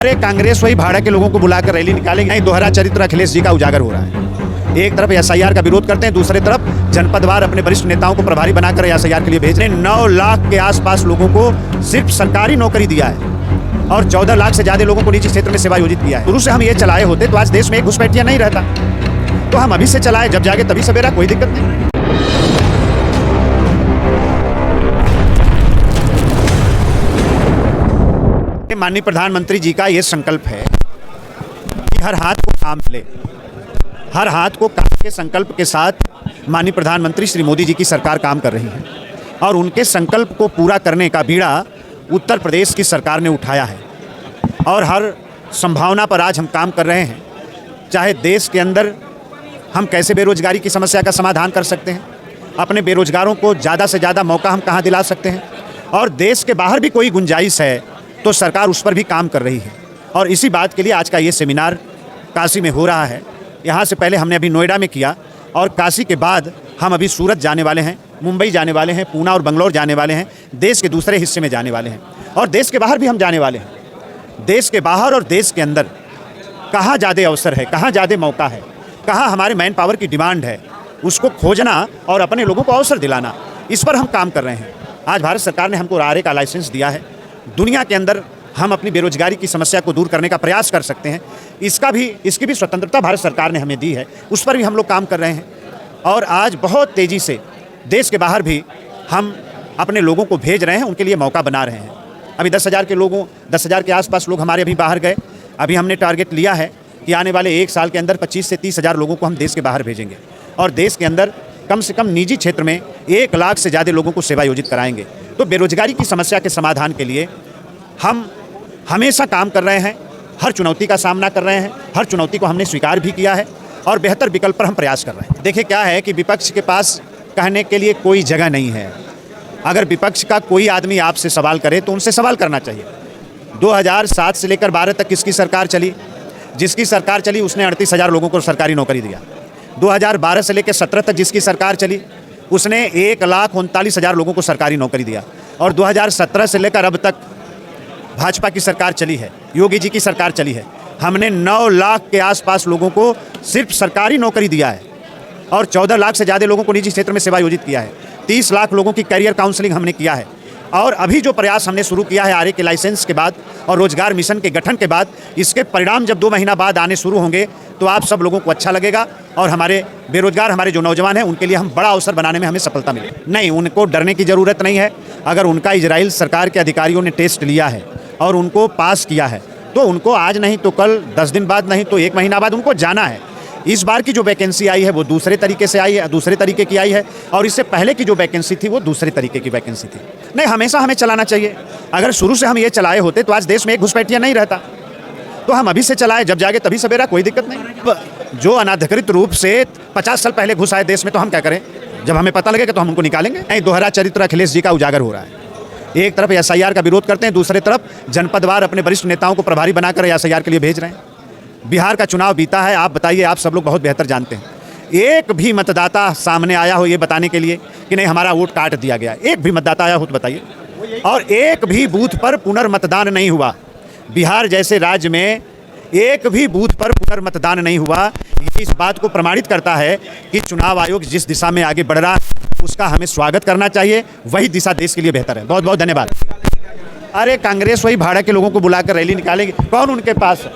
अरे कांग्रेस वही भाड़ा के लोगों को बुलाकर रैली निकालेगी। नहीं, दोहरा चरित्र अखिलेश जी का उजागर हो रहा है। एक तरफ एसआईआर का विरोध करते हैं, दूसरी तरफ जनपदवार अपने वरिष्ठ नेताओं को प्रभारी बनाकर एसआईआर के लिए भेज रहे हैं। 9 लाख के आसपास लोगों को सिर्फ सरकारी नौकरी दिया है और 14 लाख से ज्यादा लोगों को निजी क्षेत्र में सेवा योजित किया है। शुरू से हम ये चलाए होते तो आज देश में एक घुसपैठिया नहीं रहता। तो हम अभी से चलाए, जब जागे तभी सवेरा, कोई दिक्कत नहीं। माननीय प्रधानमंत्री जी का ये संकल्प है कि हर हाथ को काम मिले। हर हाथ को काम के संकल्प के साथ माननीय प्रधानमंत्री श्री मोदी जी की सरकार काम कर रही है और उनके संकल्प को पूरा करने का बीड़ा उत्तर प्रदेश की सरकार ने उठाया है और हर संभावना पर आज हम काम कर रहे हैं। चाहे देश के अंदर हम कैसे बेरोजगारी की समस्या का समाधान कर सकते हैं, अपने बेरोजगारों को ज़्यादा से ज़्यादा मौका हम कहाँ दिला सकते हैं, और देश के बाहर भी कोई गुंजाइश है तो सरकार उस पर भी काम कर रही है। और इसी बात के लिए आज का ये सेमिनार काशी में हो रहा है। यहाँ से पहले हमने अभी नोएडा में किया और काशी के बाद हम अभी सूरत जाने वाले हैं, मुंबई जाने वाले हैं, पूना और बंगलौर जाने वाले हैं, देश के दूसरे हिस्से में जाने वाले हैं और देश के बाहर भी हम जाने वाले हैं। देश के बाहर और देश के अंदर कहाँ ज़्यादा अवसर है, कहाँ ज़्यादा मौका है, कहाँ हमारे मैन पावर की डिमांड है, उसको खोजना और अपने लोगों को अवसर दिलाना, इस पर हम काम कर रहे हैं। आज भारत सरकार ने हमको RA का लाइसेंस दिया है। दुनिया के अंदर हम अपनी बेरोजगारी की समस्या को दूर करने का प्रयास कर सकते हैं। इसकी भी स्वतंत्रता भारत सरकार ने हमें दी है, उस पर भी हम लोग काम कर रहे हैं। और आज बहुत तेज़ी से देश के बाहर भी हम अपने लोगों को भेज रहे हैं, उनके लिए मौका बना रहे हैं। अभी 10,000 के आसपास लोग हमारे अभी बाहर गए। अभी हमने टारगेट लिया है कि आने वाले 1 साल के अंदर 25 से 30,000 लोगों को हम देश के बाहर भेजेंगे और देश के अंदर कम से कम निजी क्षेत्र में 1 लाख से ज़्यादा लोगों को सेवा योजित कराएंगे। तो बेरोजगारी की समस्या के समाधान के लिए हम हमेशा काम कर रहे हैं, हर चुनौती का सामना कर रहे हैं, हर चुनौती को हमने स्वीकार भी किया है और बेहतर विकल्प पर हम प्रयास कर रहे हैं। देखिए क्या है कि विपक्ष के पास कहने के लिए कोई जगह नहीं है। अगर विपक्ष का कोई आदमी आपसे सवाल करे तो उनसे सवाल करना चाहिए। 2007 से लेकर 12 तक किसकी सरकार चली? जिसकी सरकार चली उसने 38,000 लोगों को सरकारी नौकरी दिया। 2012 से लेकर 17 तक जिसकी सरकार चली उसने 1,39,000 लोगों को सरकारी नौकरी दिया। और 2017 से लेकर अब तक भाजपा की सरकार चली है, योगी जी की सरकार चली है, हमने 9 लाख के आसपास लोगों को सिर्फ सरकारी नौकरी दिया है और 14 लाख से ज़्यादा लोगों को निजी क्षेत्र में सेवा योजित किया है। 30 लाख लोगों की करियर काउंसलिंग हमने किया है। और अभी जो प्रयास हमने शुरू किया है RA के लाइसेंस के बाद और रोजगार मिशन के गठन के बाद, इसके परिणाम जब 2 महीना बाद आने शुरू होंगे तो आप सब लोगों को अच्छा लगेगा और हमारे बेरोजगार, हमारे जो नौजवान हैं, उनके लिए हम बड़ा अवसर बनाने में हमें सफलता मिलेगी। नहीं, उनको डरने की ज़रूरत नहीं है। अगर उनका इजराइल सरकार के अधिकारियों ने टेस्ट लिया है और उनको पास किया है तो उनको आज नहीं तो कल, 10 दिन बाद नहीं तो 1 महीना बाद उनको जाना है। इस बार की जो वैकेंसी आई है वो दूसरे तरीके से आई है, दूसरे तरीके की आई है और इससे पहले की जो वैकेंसी थी वो दूसरे तरीके की वैकेंसी थी। नहीं, हमेशा हमें चलाना चाहिए। अगर शुरू से हम ये चलाए होते तो आज देश में एक घुसपैठिया नहीं रहता। तो हम अभी से चलाए, जब जागे तभी सवेरा, कोई दिक्कत नहीं। जो अनाधिकृत रूप से 50 साल पहले घुस आए देश में तो हम क्या करें? जब हमें पता लगेगा तो हम उनको निकालेंगे। नहीं, दोहरा चरित्र अखिलेश जी का उजागर हो रहा है। एक तरफ एसआईआर का विरोध करते हैं, दूसरी तरफ जनपदवार अपने वरिष्ठ नेताओं को प्रभारी बनाकर एसआईआर के लिए भेज रहे हैं। बिहार का चुनाव बीता है, आप बताइए, आप सब लोग बहुत बेहतर जानते हैं। एक भी मतदाता सामने आया हो ये बताने के लिए कि नहीं हमारा वोट काट दिया गया? एक भी मतदाता आया हो तो बताइए। और एक भी बूथ पर पुनर्मतदान नहीं हुआ। बिहार जैसे राज्य में एक भी बूथ पर पुनर्मतदान नहीं हुआ। ये इस बात को प्रमाणित करता है कि चुनाव आयोग जिस दिशा में आगे बढ़ रहा है उसका हमें स्वागत करना चाहिए। वही दिशा देश के लिए बेहतर है। बहुत बहुत धन्यवाद। अरे कांग्रेस वही भाड़ा के लोगों को बुलाकर रैली निकालेगी। कौन उनके पास है?